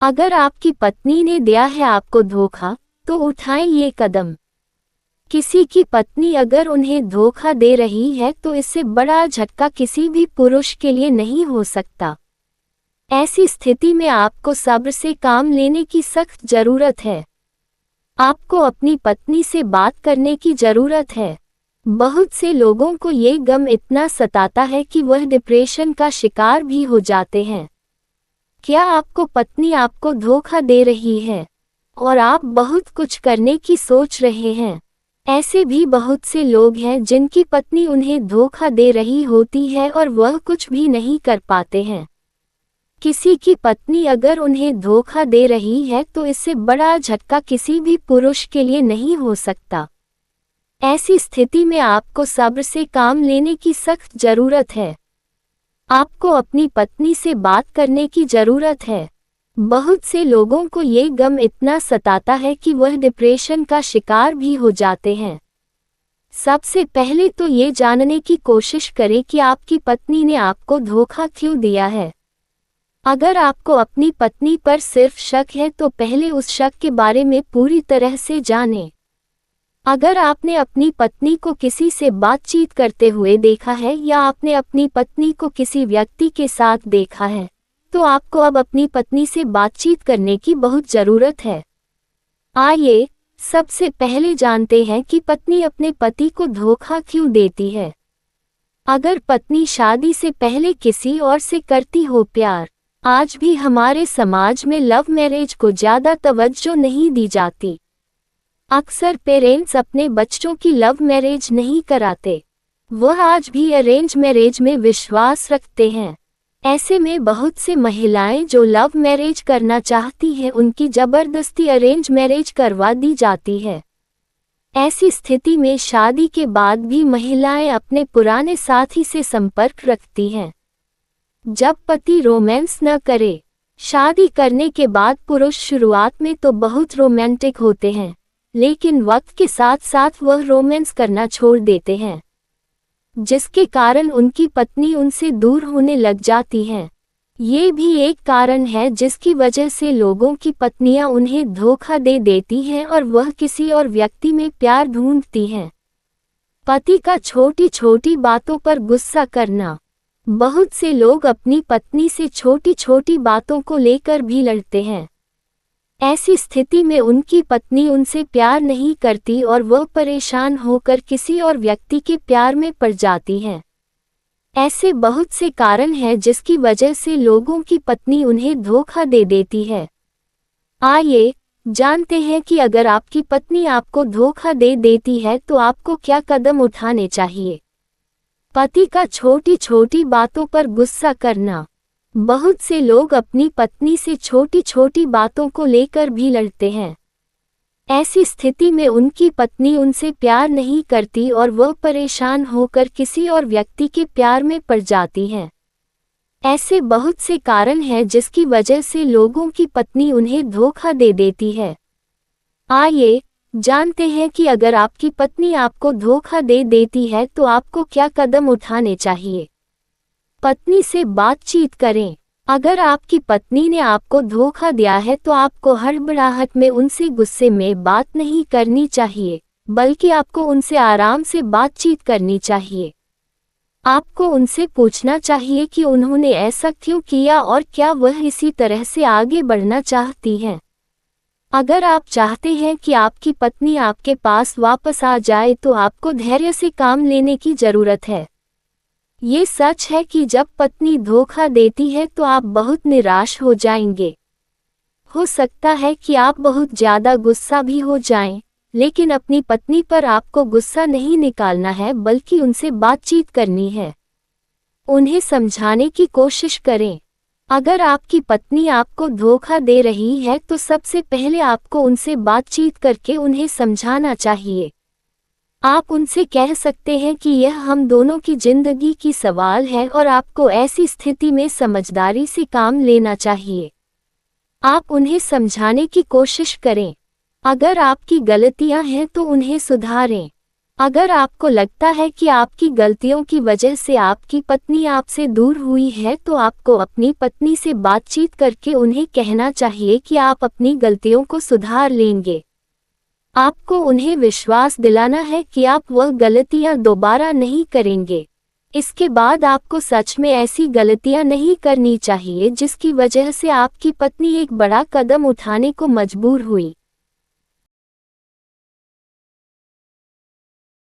अगर आपकी पत्नी ने दिया है आपको धोखा, तो उठाएं ये कदम। किसी की पत्नी अगर उन्हें धोखा दे रही है तो इससे बड़ा झटका किसी भी पुरुष के लिए नहीं हो सकता। ऐसी स्थिति में आपको सब्र से काम लेने की सख्त जरूरत है। आपको अपनी पत्नी से बात करने की जरूरत है। बहुत से लोगों को ये गम इतना सताता है कि वह डिप्रेशन का शिकार भी हो जाते हैं। क्या आपको पत्नी आपको धोखा दे रही है और आप बहुत कुछ करने की सोच रहे हैं? ऐसे भी बहुत से लोग हैं जिनकी पत्नी उन्हें धोखा दे रही होती है और वह कुछ भी नहीं कर पाते हैं। किसी की पत्नी अगर उन्हें धोखा दे रही है तो इससे बड़ा झटका किसी भी पुरुष के लिए नहीं हो सकता। ऐसी स्थिति में आपको सब्र से काम लेने की सख्त जरूरत है। आपको अपनी पत्नी से बात करने की जरूरत है। बहुत से लोगों को ये गम इतना सताता है कि वह डिप्रेशन का शिकार भी हो जाते हैं। सबसे पहले तो ये जानने की कोशिश करें कि आपकी पत्नी ने आपको धोखा क्यों दिया है। अगर आपको अपनी पत्नी पर सिर्फ शक है तो पहले उस शक के बारे में पूरी तरह से जानें। अगर आपने अपनी पत्नी को किसी से बातचीत करते हुए देखा है या आपने अपनी पत्नी को किसी व्यक्ति के साथ देखा है, तो आपको अब अपनी पत्नी से बातचीत करने की बहुत जरूरत है। आइए सबसे पहले जानते हैं कि पत्नी अपने पति को धोखा क्यों देती है। अगर पत्नी शादी से पहले किसी और से करती हो प्यार, आज भी हमारे समाज में लव मैरिज को ज्यादा तवज्जो नहीं दी जाती। अक्सर पेरेंट्स अपने बच्चों की लव मैरिज नहीं कराते, वह आज भी अरेंज मैरिज में विश्वास रखते हैं। ऐसे में बहुत से महिलाएं जो लव मैरिज करना चाहती हैं उनकी जबरदस्ती अरेंज मैरिज करवा दी जाती है। ऐसी स्थिति में शादी के बाद भी महिलाएं अपने पुराने साथी से संपर्क रखती हैं। जब पति रोमांस न करे, शादी करने के बाद पुरुष शुरुआत में तो बहुत रोमांटिक होते हैं, लेकिन वक्त के साथ साथ वह रोमांस करना छोड़ देते हैं, जिसके कारण उनकी पत्नी उनसे दूर होने लग जाती हैं। ये भी एक कारण है जिसकी वजह से लोगों की पत्नियां उन्हें धोखा दे देती हैं और वह किसी और व्यक्ति में प्यार ढूंढती हैं। पति का छोटी छोटी बातों पर गुस्सा करना। बहुत से लोग अपनी पत्नी से छोटी छोटी बातों को लेकर भी लड़ते हैं। ऐसी स्थिति में उनकी पत्नी उनसे प्यार नहीं करती और वह परेशान होकर किसी और व्यक्ति के प्यार में पड़ जाती है। ऐसे बहुत से कारण हैं जिसकी वजह से लोगों की पत्नी उन्हें धोखा दे देती है। आइए जानते हैं कि अगर आपकी पत्नी आपको धोखा दे देती है तो आपको क्या कदम उठाने चाहिए। पति का छोटी छोटी बातों पर गुस्सा करना। बहुत से लोग अपनी पत्नी से छोटी छोटी बातों को लेकर भी लड़ते हैं। ऐसी स्थिति में उनकी पत्नी उनसे प्यार नहीं करती और वह परेशान होकर किसी और व्यक्ति के प्यार में पड़ जाती है। ऐसे बहुत से कारण हैं जिसकी वजह से लोगों की पत्नी उन्हें धोखा दे देती है। आइए जानते हैं कि अगर आपकी पत्नी आपको धोखा दे देती है तो आपको क्या कदम उठाने चाहिए। पत्नी से बातचीत करें। अगर आपकी पत्नी ने आपको धोखा दिया है तो आपको हड़बड़ाहट में उनसे गुस्से में बात नहीं करनी चाहिए, बल्कि आपको उनसे आराम से बातचीत करनी चाहिए। आपको उनसे पूछना चाहिए कि उन्होंने ऐसा क्यों किया और क्या वह इसी तरह से आगे बढ़ना चाहती हैं। अगर आप चाहते हैं कि आपकी पत्नी आपके पास वापस आ जाए तो आपको धैर्य से काम लेने की जरूरत है। ये सच है कि जब पत्नी धोखा देती है तो आप बहुत निराश हो जाएंगे। हो सकता है कि आप बहुत ज्यादा गुस्सा भी हो जाएं, लेकिन अपनी पत्नी पर आपको गुस्सा नहीं निकालना है बल्कि उनसे बातचीत करनी है। उन्हें समझाने की कोशिश करें। अगर आपकी पत्नी आपको धोखा दे रही है तो सबसे पहले आपको उनसे बातचीत करके उन्हें समझाना चाहिए। आप उनसे कह सकते हैं कि यह हम दोनों की जिंदगी की सवाल है और आपको ऐसी स्थिति में समझदारी से काम लेना चाहिए। आप उन्हें समझाने की कोशिश करें। अगर आपकी गलतियां हैं तो उन्हें सुधारें। अगर आपको लगता है कि आपकी गलतियों की वजह से आपकी पत्नी आपसे दूर हुई है तो आपको अपनी पत्नी से बातचीत करके उन्हें कहना चाहिए कि आप अपनी गलतियों को सुधार लेंगे। आपको उन्हें विश्वास दिलाना है कि आप वह गलतियां दोबारा नहीं करेंगे। इसके बाद आपको सच में ऐसी गलतियां नहीं करनी चाहिए जिसकी वजह से आपकी पत्नी एक बड़ा कदम उठाने को मजबूर हुई।